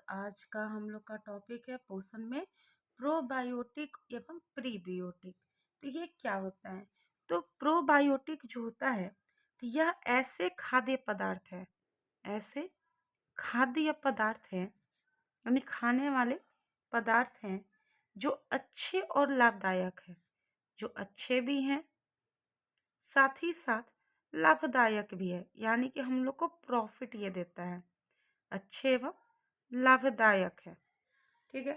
आज का हम लोग का टॉपिक है पोषण में प्रोबायोटिक एवं प्रीबियोटिक। तो ये क्या होता है? तो प्रोबायोटिक जो होता है तो यह ऐसे खाद्य पदार्थ है, ऐसे खाद्य पदार्थ हैं, यानी खाने वाले पदार्थ हैं जो अच्छे और लाभदायक है, जो अच्छे भी हैं साथ ही साथ लाभदायक भी है, यानी कि हम लोग को प्रॉफिट ये देता है, अच्छे एवं लाभदायक है। ठीक है।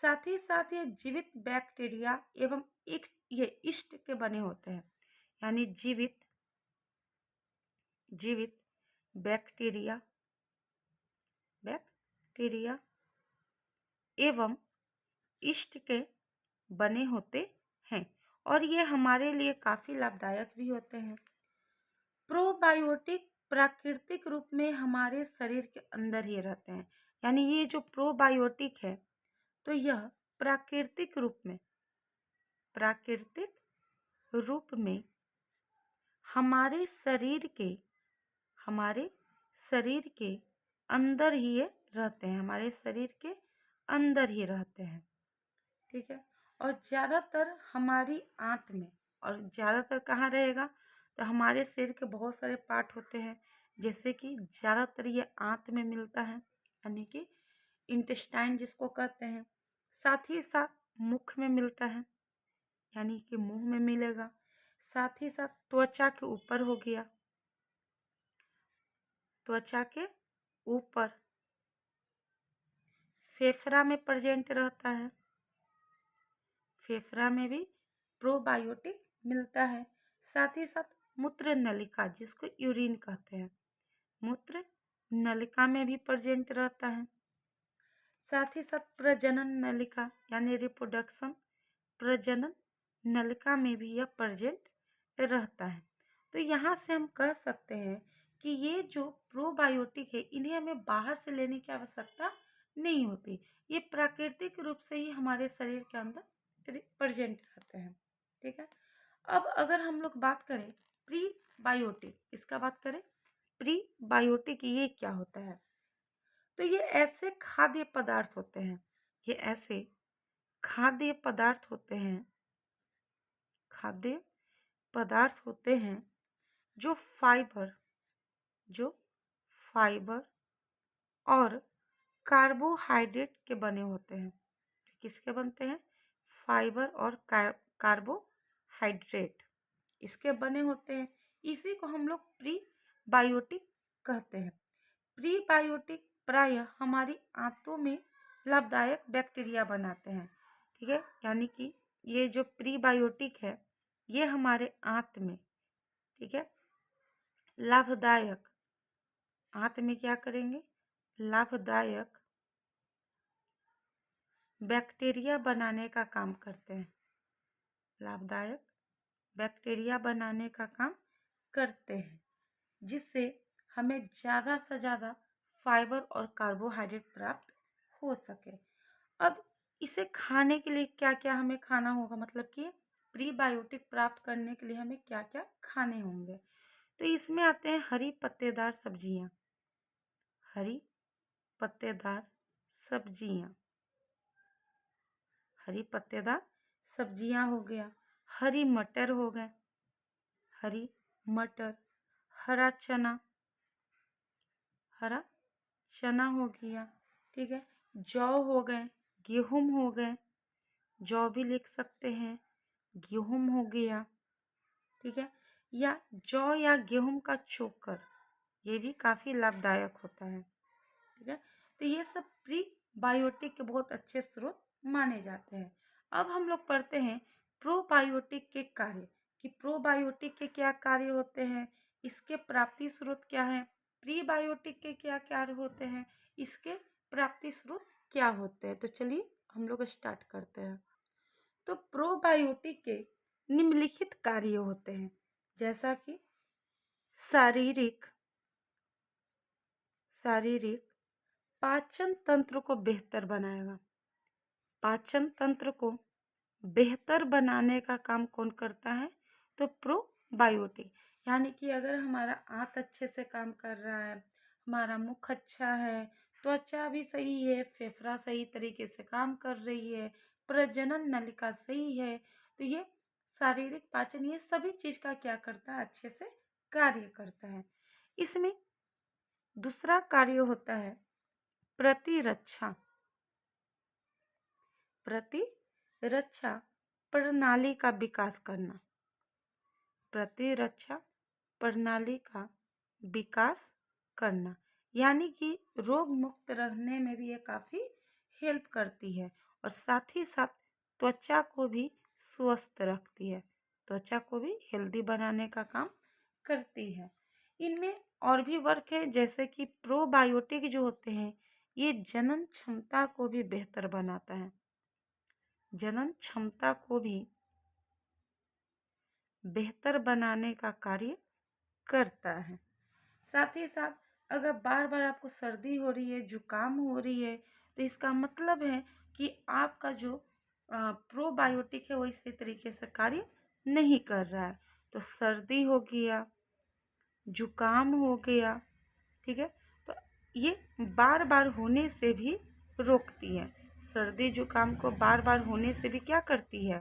साथ ही साथ ये जीवित बैक्टीरिया एवं ये ईस्ट के बने होते हैं, यानी जीवित जीवित बैक्टीरिया बैक्टीरिया एवं ईस्ट के बने होते हैं और ये हमारे लिए काफ़ी लाभदायक भी होते हैं। प्रोबायोटिक प्राकृतिक रूप में हमारे शरीर के अंदर ही रहते हैं, यानी ये जो प्रोबायोटिक है तो यह प्राकृतिक रूप में हमारे शरीर के अंदर ही ये रहते हैं, हमारे शरीर के अंदर ही रहते हैं। ठीक है। और ज़्यादातर हमारी आंत में, और ज़्यादातर कहाँ रहेगा? तो हमारे शरीर के बहुत सारे पार्ट होते हैं, जैसे कि ज़्यादातर ये आंत में मिलता है, यानी कि इंटेस्टाइन जिसको कहते हैं। साथ ही साथ मुख में मिलता है, यानी कि मुंह में मिलेगा। साथ ही साथ त्वचा के ऊपर हो गया, त्वचा के ऊपर फेफड़ा में प्रेजेंट रहता है, फेफड़ा में भी प्रोबायोटिक मिलता है। साथ ही साथ मूत्र नलिका जिसको यूरिन कहते हैं, मूत्र नलिका में भी प्रेजेंट रहता है। साथ ही साथ प्रजनन नलिका यानी रिप्रोडक्शन प्रजनन नलिका में भी यह प्रेजेंट रहता है। तो यहाँ से हम कह सकते हैं कि ये जो प्रोबायोटिक है इन्हें हमें बाहर से लेने की आवश्यकता नहीं होती, ये प्राकृतिक रूप से ही हमारे शरीर के अंदर प्रेजेंट रहते हैं। ठीक है। अब अगर हम लोग बात करें प्रीबायोटिक, इसका बात करें प्रीबायोटिक ये क्या होता है? तो ये ऐसे खाद्य पदार्थ होते हैं, ये ऐसे खाद्य पदार्थ होते हैं, खाद्य पदार्थ होते हैं जो जो फाइबर और कार्बोहाइड्रेट के बने होते हैं। किसके बनते हैं? फाइबर और कार्बोहाइड्रेट इसके बने होते हैं। इसी को हम लोग प्रीबायोटिक कहते हैं। प्रीबायोटिक प्रायः हमारी आंतों में लाभदायक बैक्टीरिया बनाते हैं। ठीक है, यानी कि ये जो प्रीबायोटिक है ये हमारे आंत में, ठीक है, लाभदायक, आंत में क्या करेंगे? लाभदायक बैक्टीरिया बनाने का काम करते हैं, लाभदायक बैक्टीरिया बनाने का काम करते हैं, जिससे हमें ज़्यादा से ज़्यादा फाइबर और कार्बोहाइड्रेट प्राप्त हो सके। अब इसे खाने के लिए क्या क्या हमें खाना होगा, मतलब कि प्रीबायोटिक प्राप्त करने के लिए हमें क्या क्या खाने होंगे? तो इसमें आते हैं हरी पत्तेदार सब्जियां, हरी पत्तेदार सब्जियां, हरी पत्तेदार सब्जियां हो गया, हरी मटर हो गए, हरी मटर, हरा चना, हरा चना हो गया। ठीक है, जौ हो गए, गेहूं हो गए, जौ भी लिख सकते हैं, गेहूं हो गया। ठीक है, या जौ या गेहूं का चोकर, ये भी काफ़ी लाभदायक होता है। ठीक है, तो ये सब प्रीबायोटिक के बहुत अच्छे स्रोत माने जाते हैं। अब हम लोग पढ़ते हैं प्रोबायोटिक के कार्य, कि प्रोबायोटिक के क्या कार्य होते हैं, इसके प्राप्ति स्रोत क्या हैं, प्रीबायोटिक के क्या कार्य होते हैं, इसके प्राप्ति स्रोत क्या होते हैं। तो चलिए हम लोग स्टार्ट करते हैं। तो प्रोबायोटिक के निम्नलिखित कार्य होते हैं, जैसा कि शारीरिक शारीरिक पाचन तंत्र को बेहतर बनाएगा, पाचन तंत्र को बेहतर बनाने का काम कौन करता है? तो प्रोबायोटिक, यानी कि अगर हमारा आंत अच्छे से काम कर रहा है, हमारा मुख अच्छा है, त्वचा भी सही है, फेफड़ा सही तरीके से काम कर रही है, प्रजनन नलिका सही है, तो ये शारीरिक पाचन ये सभी चीज का क्या करता है, अच्छे से कार्य करता है। इसमें दूसरा कार्य होता है प्रतिरक्षा। प्रतिरक्षा प्रणाली का विकास करना। प्रतिरक्षा प्रणाली का विकास करना, यानी कि रोग मुक्त रहने में भी ये काफ़ी हेल्प करती है और साथ ही साथ त्वचा को भी स्वस्थ रखती है, त्वचा को भी हेल्दी बनाने का काम करती है। इनमें और भी वर्क है, जैसे कि प्रोबायोटिक जो होते हैं ये जनन क्षमता को भी बेहतर बनाता है, जनन क्षमता को भी बेहतर बनाने का कार्य करता है। साथ ही साथ अगर बार बार आपको सर्दी हो रही है, जुकाम हो रही है, तो इसका मतलब है कि आपका जो प्रोबायोटिक है वो इसी तरीके से कार्य नहीं कर रहा है। तो सर्दी हो गया, जुकाम हो गया, ठीक है, तो ये बार बार होने से भी रोकती है। सर्दी जुकाम को बार बार होने से भी क्या करती है,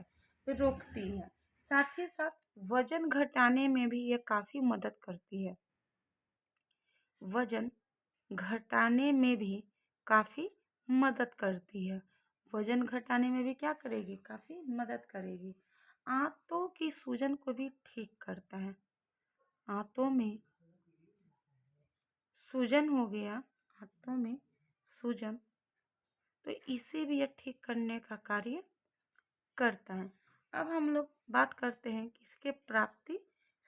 रोकती है। साथ ही साथ वजन घटाने में भी ये काफ़ी मदद करती है, वजन घटाने में भी काफ़ी मदद करती है, वजन घटाने में भी क्या करेगी, काफ़ी मदद करेगी। आंतों की सूजन को भी ठीक करता है, आंतों में सूजन हो गया, आंतों में सूजन, तो इसे भी यह ठीक करने का कार्य करता है। अब हम लोग बात करते हैं कि इसके प्राप्ति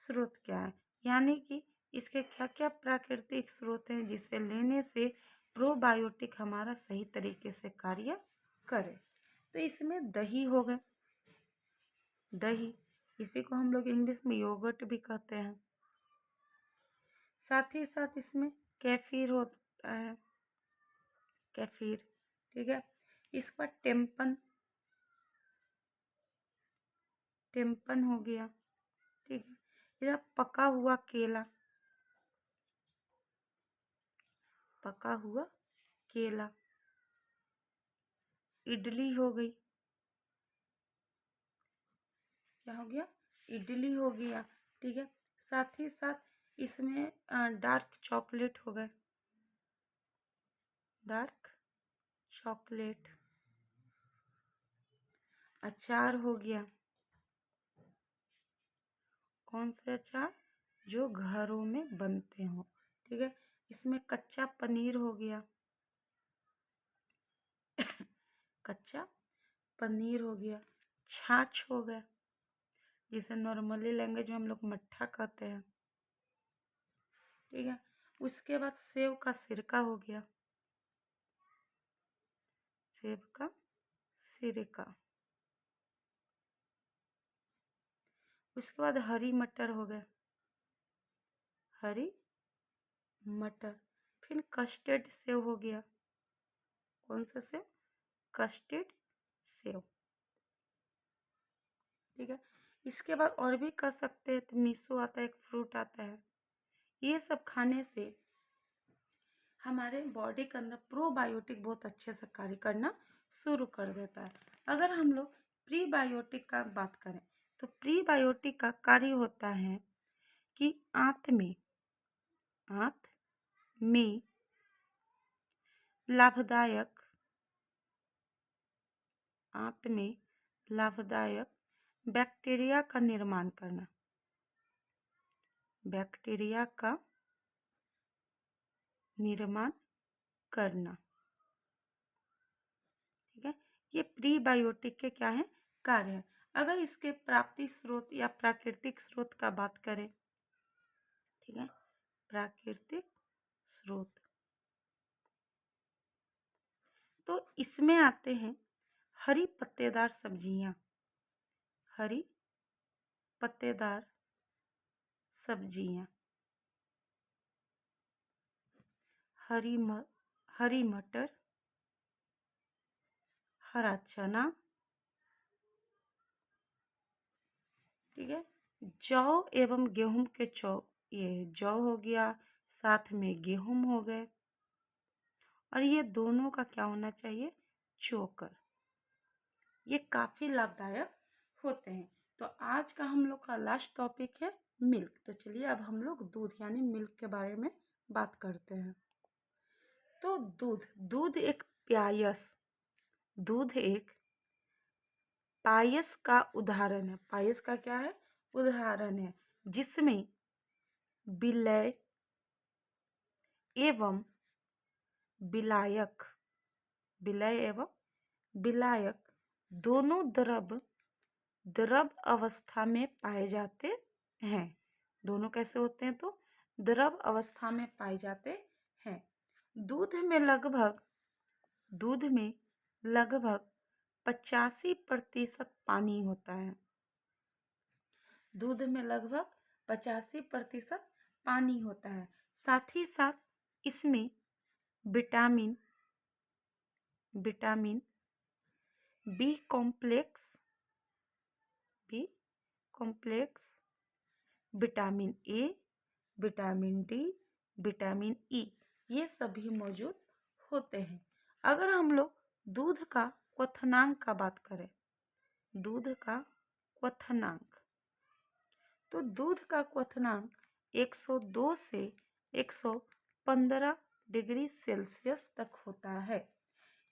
स्रोत क्या है, यानी कि इसके क्या क्या प्राकृतिक स्रोत हैं जिसे लेने से प्रोबायोटिक हमारा सही तरीके से कार्य करे। तो इसमें दही हो गए, दही, इसी को हम लोग इंग्लिश में योगर्ट भी कहते हैं। साथ ही साथ इसमें कैफीर होता है, कैफीर, ठीक है। इसके बाद टेम्पन, टेम्पन हो गया, ठीक है। यह पका हुआ केला, पका हुआ केला। इडली हो गई, क्या हो गया, इडली हो गया, ठीक है। साथ ही साथ इसमें डार्क चॉकलेट हो गए, डार्क चॉकलेट। अचार हो गया, कौन से अचार, जो घरों में बनते हो, ठीक है। इसमें कच्चा पनीर हो गया, कच्चा पनीर हो गया। छाछ हो गया, जिसे नॉर्मली लैंग्वेज में हम लोग मट्ठा कहते हैं, ठीक है। उसके बाद सेव का सिरका हो गया, सेब का सिरका। उसके बाद हरी मटर हो गए, हरी मटर। फिर कस्टर्ड सेव हो गया, कौन सा सेव, कस्टर्ड सेव, ठीक है। इसके बाद और भी कर सकते हैं, तो मीसो आता है, एक फ्रूट आता है। ये सब खाने से हमारे बॉडी के अंदर प्रोबायोटिक बहुत अच्छे से कार्य करना शुरू कर देता है। अगर हम लोग प्रीबायोटिक का बात करें, तो प्रीबायोटिक का कार्य होता है कि आंत में लाभदायक, आंत में लाभदायक बैक्टीरिया का निर्माण करना, बैक्टीरिया का निर्माण करना, ठीक है। ये प्रीबायोटिक के क्या है, कार्य है। अगर इसके प्राप्ति स्रोत या प्राकृतिक स्रोत का बात करें, ठीक है, प्राकृतिक स्रोत, तो इसमें आते हैं हरी पत्तेदार सब्जियां, हरी पत्तेदार सब्जियां, हरी मटर, हरा चना, ठीक है। जौ एवं गेहूं के ये जौ हो गया, साथ में गेहूं हो गए, और ये दोनों का क्या होना चाहिए, चोकर। ये काफ़ी लाभदायक होते हैं। तो आज का हम लोग का लास्ट टॉपिक है मिल्क। तो चलिए अब हम लोग दूध यानी मिल्क के बारे में बात करते हैं। तो दूध एक पायस, दूध एक पायस का उदाहरण है। पायस का क्या है, उदाहरण है, जिसमें विलय एवं विलायक, विलय एवं विलायक दोनों द्रव अवस्था में पाए जाते हैं। दोनों कैसे होते हैं, तो द्रव अवस्था में पाए जाते हैं। दूध में लगभग 85% पानी होता है। दूध में लगभग 85% पानी होता है। साथ ही साथ इसमें vitamin B complex vitamin A, vitamin D, vitamin E, ये सभी मौजूद होते हैं। अगर हम लोग दूध का क्वथनांक का बात करें, दूध का क्वथनांक, तो दूध का क्वथनांक 102 से 115 डिग्री सेल्सियस तक होता है।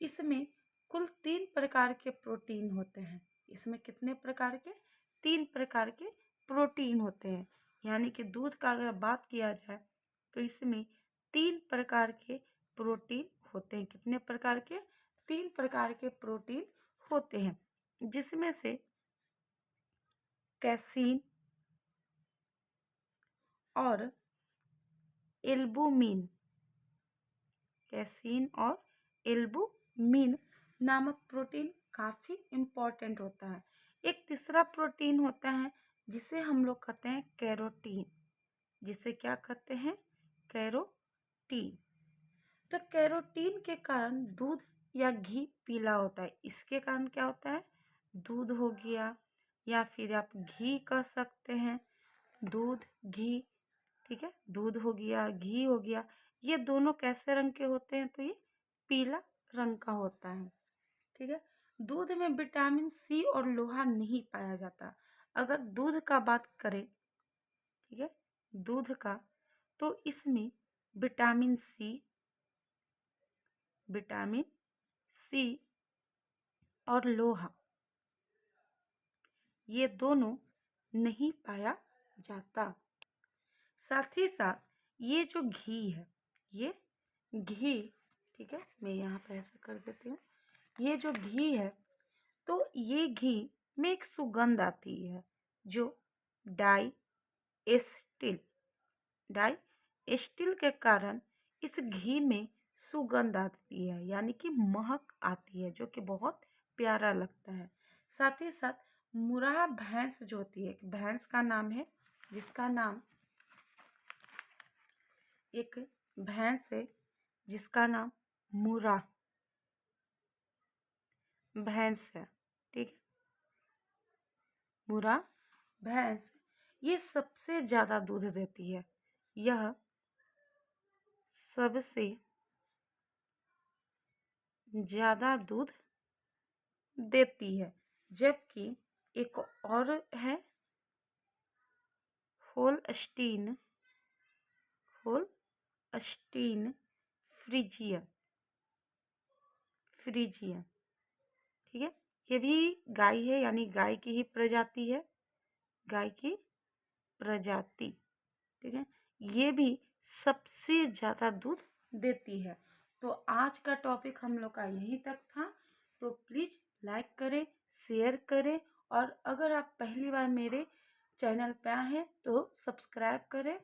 इसमें कुल 3 प्रकार के प्रोटीन होते हैं। इसमें कितने प्रकार के, 3 प्रकार के प्रोटीन होते हैं। यानी कि दूध का अगर बात किया जाए तो इसमें 3 प्रकार के प्रोटीन होते हैं। कितने प्रकार के, 3 प्रकार के प्रोटीन होते हैं, जिसमें से कैसीन और एल्बुमिन, कैसीन और एल्बुमिन नामक प्रोटीन काफ़ी इम्पॉर्टेंट होता है। एक तीसरा प्रोटीन होता है जिसे हम लोग कहते हैं कैरोटीन, जिसे क्या कहते हैं, कैरोटीन। तो कैरोटीन के कारण दूध या घी पीला होता है। इसके कारण क्या होता है, दूध हो गया या फिर आप घी कह सकते हैं, दूध घी, ठीक है, दूध हो गया, घी हो गया, ये दोनों कैसे रंग के होते हैं, तो ये पीला रंग का होता है। ठीक है, दूध में विटामिन सी और लोहा नहीं पाया जाता। अगर दूध का बात करें, ठीक है, दूध का, तो इसमें विटामिन सी और लोहा, ये दोनों नहीं पाया जाता। साथ ही साथ ये जो घी है, ये घी, ठीक है, मैं यहाँ पे ऐसा कर देती हूँ, ये जो घी है, तो ये घी में एक सुगंध आती है जो डाई एस्टिल के कारण इस घी में सुगंध आती है, यानी कि महक आती है, जो कि बहुत प्यारा लगता है। साथ ही साथ मुर्रा भैंस जो होती है, भैंस का नाम है, जिसका नाम, एक भैंस है जिसका नाम मुर्रा भैंस है, ठीक है, मुर्रा भैंस, ये सबसे ज़्यादा दूध देती है। यह सबसे ज़्यादा दूध देती है। जबकि एक और है होल्स्टीन फ्रीजियन, ठीक है, ये भी गाय है, यानी गाय की ही प्रजाति है, गाय की प्रजाति, ठीक है, ये भी सबसे ज़्यादा दूध देती है। तो आज का टॉपिक हम लोग का यहीं तक था। तो प्लीज़ लाइक करें, शेयर करें, और अगर आप पहली बार मेरे चैनल पे आए हैं तो सब्सक्राइब करें